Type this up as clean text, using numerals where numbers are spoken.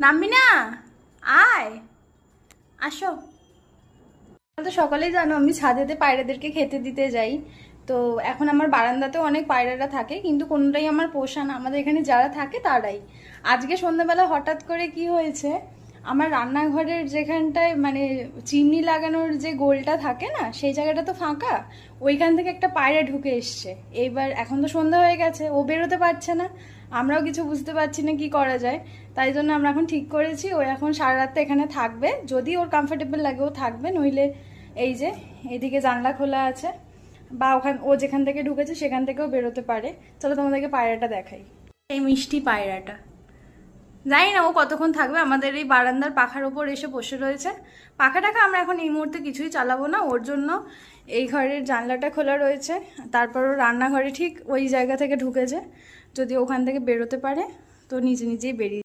নামবি না? আয়, আসো। তো সকালেই জানো আমি ছাদেতে পায়রাদেরকে খেতে দিতে যাই। তো এখন আমার বারান্দাতেও অনেক পায়রারা থাকে, কিন্তু কোনোটাই আমার পোষা না। আমাদের এখানে যারা থাকে তারাই। আজকে সন্ধ্যাবেলা হঠাৎ করে কি হয়েছে, আমার রান্নাঘরের যেখানটায় মানে চিমনি লাগানোর যে গোলটা থাকে না, সেই জায়গাটা তো ফাঁকা। ওইখান থেকে একটা পায়রা ঢুকে এসছে। এইবার এখন তো সন্ধ্যা হয়ে গেছে, ও বেরোতে পারছে না, আমরাও কিছু বুঝতে পারছি না কি করা যায়। তাই জন্য আমরা এখন ঠিক করেছি ও এখন সারা রাত এখানে থাকবে। যদি ওর কমফোর্টেবল লাগে ও থাকবে, নইলে এই যে এদিকে জানলা খোলা আছে, বা ওখান ও যেখান থেকে ঢুকেছে সেখান থেকেও বেরোতে পারে। চলো তোমাদেরকে পায়রাটা দেখাই। এই মিষ্টি পায়রাটা, জানি না ও কতক্ষণ থাকবে। আমাদের এই বারান্দার পাখার ওপর এসে বসে রয়েছে। পাখাটাকে আমরা এখন এই মুহূর্তে কিছুই চালাবো না, ওর জন্য এই ঘরের জানলাটা খোলা রয়েছে। তারপর ও রান্নাঘরে ঠিক ওই জায়গা থেকে ঢুকেছে। যদি ওখান থেকে বেরোতে পারে তো নিজে নিজেই বেরিয়ে